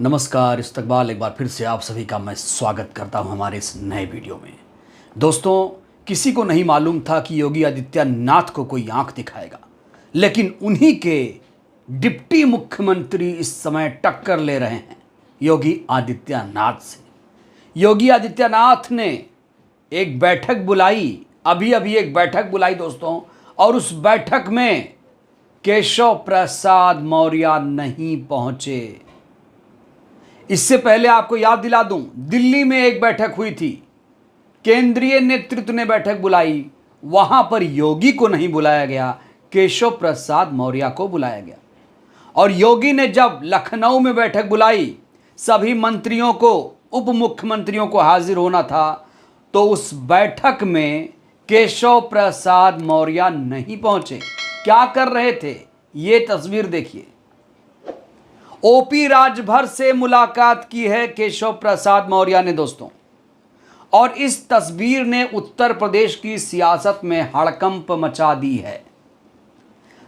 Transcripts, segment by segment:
नमस्कार इस्तकबाल। एक बार फिर से आप सभी का मैं स्वागत करता हूं हमारे इस नए वीडियो में। दोस्तों, किसी को नहीं मालूम था कि योगी आदित्यनाथ को कोई आंख दिखाएगा, लेकिन उन्हीं के डिप्टी मुख्यमंत्री इस समय टक्कर ले रहे हैं योगी आदित्यनाथ से। योगी आदित्यनाथ ने एक बैठक बुलाई, अभी अभी एक बैठक बुलाई दोस्तों, और उस बैठक में केशव प्रसाद मौर्य नहीं पहुंचे। इससे पहले आपको याद दिला दूं, दिल्ली में एक बैठक हुई थी, केंद्रीय नेतृत्व ने बैठक बुलाई, वहां पर योगी को नहीं बुलाया गया, केशव प्रसाद मौर्य को बुलाया गया। और योगी ने जब लखनऊ में बैठक बुलाई, सभी मंत्रियों को, उप मुख्यमंत्रियों को हाजिर होना था, तो उस बैठक में केशव प्रसाद मौर्य नहीं पहुंचे। क्या कर रहे थे, ये तस्वीर देखिए। ओपी राजभर से मुलाकात की है केशव प्रसाद मौर्य ने दोस्तों, और इस तस्वीर ने उत्तर प्रदेश की सियासत में हड़कंप मचा दी है।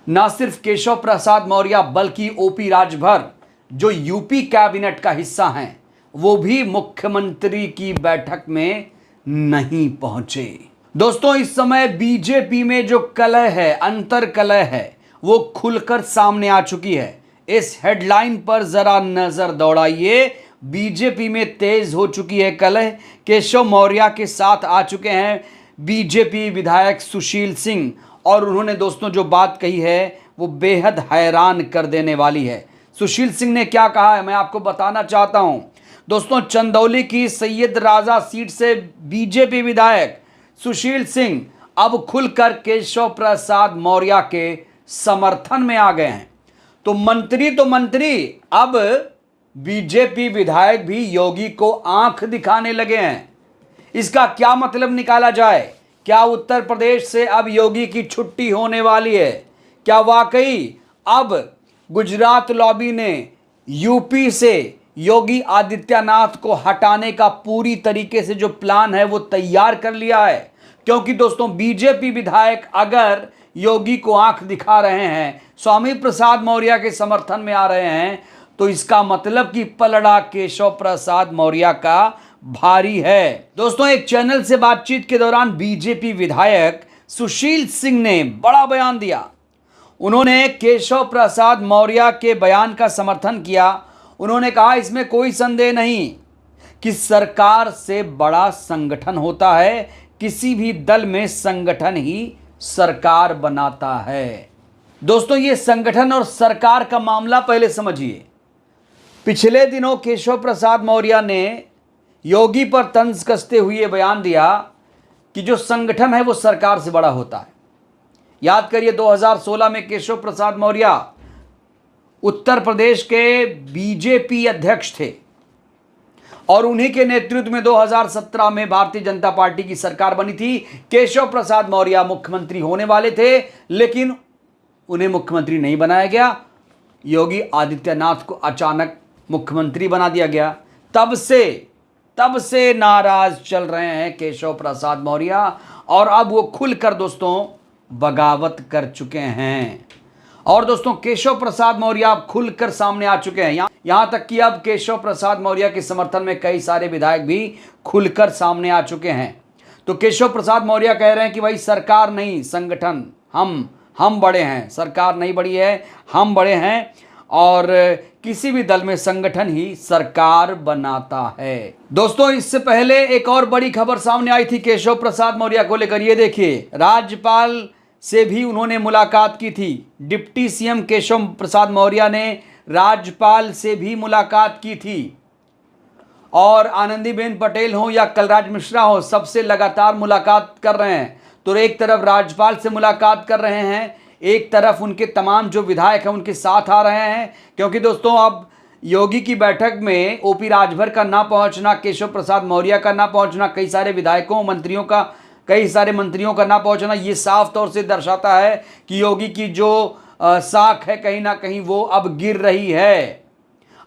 न सिर्फ केशव प्रसाद मौर्य बल्कि ओपी राजभर, जो यूपी कैबिनेट का हिस्सा हैं, वो भी मुख्यमंत्री की बैठक में नहीं पहुंचे। दोस्तों, इस समय बीजेपी में जो कलह है, अंतर कलह है, वो खुलकर सामने आ चुकी है। इस हेडलाइन पर जरा नजर दौड़ाइए। बीजेपी में तेज हो चुकी है कलह। केशव मौर्य के साथ आ चुके हैं बीजेपी विधायक सुशील सिंह, और उन्होंने दोस्तों जो बात कही है वो बेहद हैरान कर देने वाली है। सुशील सिंह ने क्या कहा है मैं आपको बताना चाहता हूं। दोस्तों, चंदौली की सैयद राजा सीट से बीजेपी विधायक सुशील सिंह अब खुलकर केशव प्रसाद मौर्य के समर्थन में आ गए हैं। तो मंत्री अब बीजेपी विधायक भी योगी को आंख दिखाने लगे हैं। इसका क्या मतलब निकाला जाए? क्या उत्तर प्रदेश से अब योगी की छुट्टी होने वाली है? क्या वाकई अब गुजरात लॉबी ने यूपी से योगी आदित्यनाथ को हटाने का पूरी तरीके से जो प्लान है वो तैयार कर लिया है? क्योंकि दोस्तों, बीजेपी विधायक अगर योगी को आंख दिखा रहे हैं, स्वामी प्रसाद मौर्य के समर्थन में आ रहे हैं, तो इसका मतलब कि पलड़ा केशव प्रसाद मौर्य का भारी है। दोस्तों, एक चैनल से बातचीत के दौरान बीजेपी विधायक सुशील सिंह ने बड़ा बयान दिया। उन्होंने केशव प्रसाद मौर्य के बयान का समर्थन किया। उन्होंने कहा, इसमें कोई संदेह नहीं कि सरकार से बड़ा संगठन होता है, किसी भी दल में संगठन ही सरकार बनाता है। दोस्तों, ये संगठन और सरकार का मामला पहले समझिए। पिछले दिनों केशव प्रसाद मौर्य ने योगी पर तंज कसते हुए बयान दिया कि जो संगठन है वो सरकार से बड़ा होता है। याद करिए, 2016 में केशव प्रसाद मौर्य उत्तर प्रदेश के बीजेपी अध्यक्ष थे, और उन्हीं के नेतृत्व में 2017 में भारतीय जनता पार्टी की सरकार बनी थी। केशव प्रसाद मौर्य मुख्यमंत्री होने वाले थे, लेकिन उन्हें मुख्यमंत्री नहीं बनाया गया। योगी आदित्यनाथ को अचानक मुख्यमंत्री बना दिया गया। तब से नाराज चल रहे हैं केशव प्रसाद मौर्य, और अब वो खुलकर दोस्तों बगावत कर चुके हैं। और दोस्तों, केशव प्रसाद मौर्य अब खुलकर सामने आ चुके हैं। यहां तक कि अब केशव प्रसाद मौर्य के समर्थन में कई सारे विधायक भी खुलकर सामने आ चुके हैं। तो केशव प्रसाद मौर्य कह रहे हैं कि भाई सरकार नहीं, संगठन, हम बड़े हैं, सरकार नहीं बड़ी है, हम बड़े हैं, और किसी भी दल में संगठन ही सरकार बनाता है। दोस्तों, इससे पहले एक और बड़ी खबर सामने आई थी केशव प्रसाद मौर्य को लेकर। ये देखिए, राज्यपाल से भी उन्होंने मुलाकात की थी। डिप्टी सीएम केशव प्रसाद मौर्य ने राज्यपाल से भी मुलाकात की थी, और आनंदीबेन पटेल हो या कलराज मिश्रा हो, सबसे लगातार मुलाकात कर रहे हैं। तो एक तरफ राज्यपाल से मुलाकात कर रहे हैं, एक तरफ उनके तमाम जो विधायक हैं उनके साथ आ रहे हैं। क्योंकि दोस्तों, अब योगी की बैठक में ओपी राजभर का ना पहुंचना, केशव प्रसाद मौर्य का ना पहुंचना, कई सारे मंत्रियों का ना पहुंचना, ये साफ तौर से दर्शाता है कि योगी की जो साख है कहीं ना कहीं वो अब गिर रही है।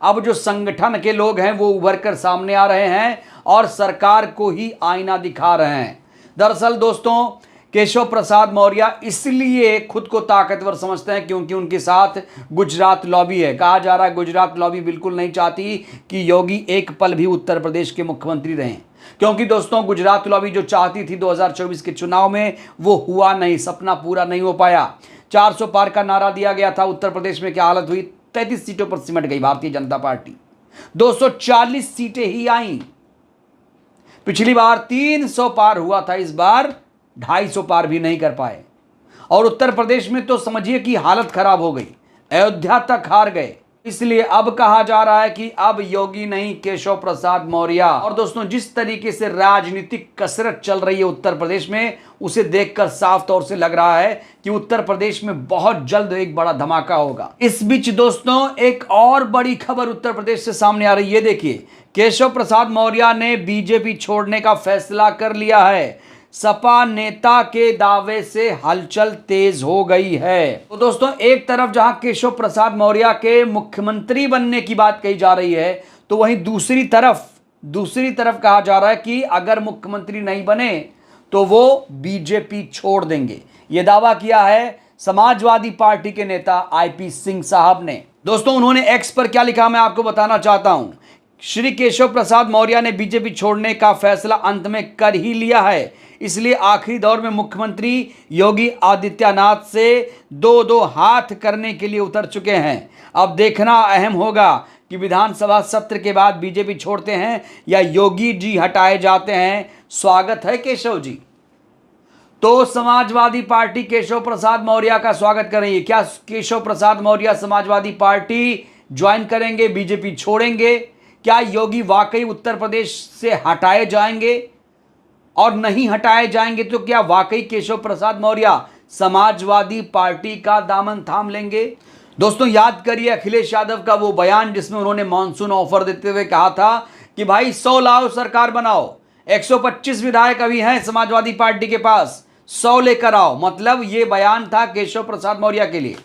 अब जो संगठन के लोग हैं वो उभर कर सामने आ रहे हैं और सरकार को ही आईना दिखा रहे हैं। दरअसल दोस्तों, केशव प्रसाद मौर्य इसलिए खुद को ताकतवर समझते हैं क्योंकि उनके साथ गुजरात लॉबी है। कहा जा रहा है गुजरात लॉबी बिल्कुल नहीं चाहती कि योगी एक पल भी उत्तर प्रदेश के मुख्यमंत्री रहें, क्योंकि दोस्तों सीट लॉबी जो चाहती थी 2024 के चुनाव में वो हुआ नहीं, सपना पूरा नहीं हो पाया। 400 पार का नारा दिया गया था। उत्तर प्रदेश में क्या हालत हुई, 33 सीटों पर सिमट गई भारतीय जनता पार्टी। 240 सीटें ही आई। पिछली बार 300 पार हुआ था, इस बार 250 पार भी नहीं कर पाए। और उत्तर प्रदेश में तो समझिए कि हालत खराब हो गई, अयोध्या तक हार गए। इसलिए अब कहा जा रहा है कि अब योगी नहीं केशव प्रसाद मौर्य। और दोस्तों जिस तरीके से राजनीतिक कसरत चल रही है उत्तर प्रदेश में, उसे देखकर साफ तौर से लग रहा है कि उत्तर प्रदेश में बहुत जल्द एक बड़ा धमाका होगा। इस बीच दोस्तों एक और बड़ी खबर उत्तर प्रदेश से सामने आ रही है। देखिए, केशव प्रसाद मौर्य ने बीजेपी छोड़ने का फैसला कर लिया है। सपा नेता के दावे से हलचल तेज हो गई है। तो दोस्तों एक तरफ जहां केशव प्रसाद मौर्य के मुख्यमंत्री बनने की बात कही जा रही है, तो वहीं दूसरी तरफ कहा जा रहा है कि अगर मुख्यमंत्री नहीं बने तो वो बीजेपी छोड़ देंगे। यह दावा किया है समाजवादी पार्टी के नेता आईपी सिंह साहब ने। दोस्तों उन्होंने एक्स पर क्या लिखा मैं आपको बताना चाहता हूं। श्री केशव प्रसाद मौर्य ने बीजेपी छोड़ने का फैसला अंत में कर ही लिया है, इसलिए आखिरी दौर में मुख्यमंत्री योगी आदित्यनाथ से दो हाथ करने के लिए उतर चुके हैं। अब देखना अहम होगा कि विधानसभा सत्र के बाद बीजेपी छोड़ते हैं या योगी जी हटाए जाते हैं। स्वागत है केशव जी। तो समाजवादी पार्टी केशव प्रसाद मौर्य का स्वागत कर रही है। क्या केशव प्रसाद मौर्य समाजवादी पार्टी ज्वाइन करेंगे, बीजेपी छोड़ेंगे? क्या योगी वाकई उत्तर प्रदेश से हटाए जाएंगे? और नहीं हटाए जाएंगे तो क्या वाकई केशव प्रसाद मौर्य समाजवादी पार्टी का दामन थाम लेंगे? दोस्तों याद करिए अखिलेश यादव का वो बयान जिसमें उन्होंने मॉनसून ऑफर देते हुए कहा था कि भाई 100 लाओ सरकार बनाओ। 125 विधायक अभी हैं समाजवादी पार्टी के पास, 100 लेकर आओ। मतलब ये बयान था केशव प्रसाद मौर्य के लिए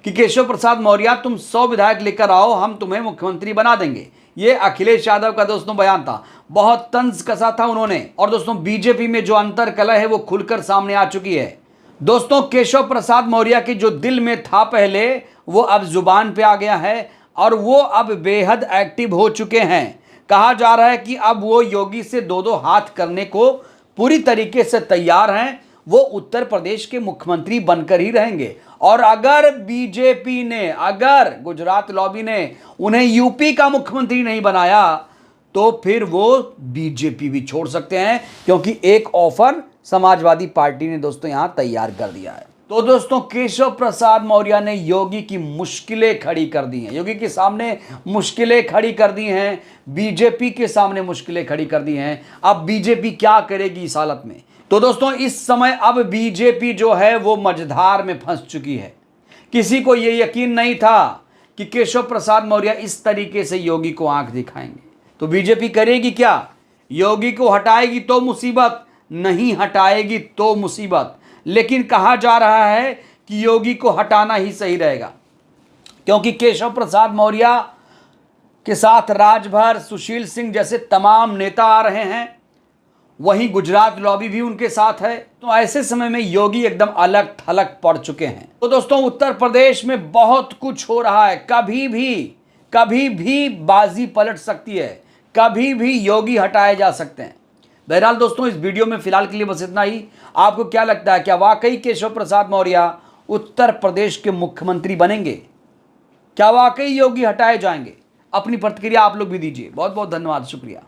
कि केशव प्रसाद मौर्य तुम 100 विधायक लेकर आओ, हम तुम्हें मुख्यमंत्री बना देंगे। ये अखिलेश यादव का दोस्तों बयान था, बहुत तंज कसा था उन्होंने। और दोस्तों बीजेपी में जो अंतर कलह है वो खुलकर सामने आ चुकी है। दोस्तों केशव प्रसाद मौर्य के जो दिल में था पहले, वो अब जुबान पे आ गया है और वो अब बेहद एक्टिव हो चुके हैं। कहा जा रहा है कि अब वो योगी से दो हाथ करने को पूरी तरीके से तैयार हैं। वो उत्तर प्रदेश के मुख्यमंत्री बनकर ही रहेंगे। और अगर बीजेपी ने, अगर गुजरात लॉबी ने उन्हें यूपी का मुख्यमंत्री नहीं बनाया तो फिर वो बीजेपी भी छोड़ सकते हैं, क्योंकि एक ऑफर समाजवादी पार्टी ने दोस्तों यहां तैयार कर दिया है। तो दोस्तों केशव प्रसाद मौर्य ने योगी की मुश्किलें खड़ी कर दी हैं, योगी के सामने मुश्किलें खड़ी कर दी हैं, बीजेपी के सामने मुश्किलें खड़ी कर दी हैं। अब बीजेपी क्या करेगी इस हालत में? तो दोस्तों इस समय अब बीजेपी जो है वो मझधार में फंस चुकी है। किसी को यह यकीन नहीं था कि केशव प्रसाद मौर्य इस तरीके से योगी को आंख दिखाएंगे। तो बीजेपी करेगी क्या? योगी को हटाएगी तो मुसीबत, नहीं हटाएगी तो मुसीबत। लेकिन कहा जा रहा है कि योगी को हटाना ही सही रहेगा, क्योंकि केशव प्रसाद मौर्य के साथ राजभर, सुशील सिंह जैसे तमाम नेता आ रहे हैं, वहीं गुजरात लॉबी भी उनके साथ है। तो ऐसे समय में योगी एकदम अलग थलग पड़ चुके हैं। तो दोस्तों उत्तर प्रदेश में बहुत कुछ हो रहा है, कभी भी बाजी पलट सकती है, कभी भी योगी हटाए जा सकते हैं। बहरहाल दोस्तों इस वीडियो में फिलहाल के लिए बस इतना ही। आपको क्या लगता है, क्या वाकई केशव प्रसाद मौर्य उत्तर प्रदेश के मुख्यमंत्री बनेंगे? क्या वाकई योगी हटाए जाएंगे? अपनी प्रतिक्रिया आप लोग भी दीजिए। बहुत बहुत धन्यवाद, शुक्रिया।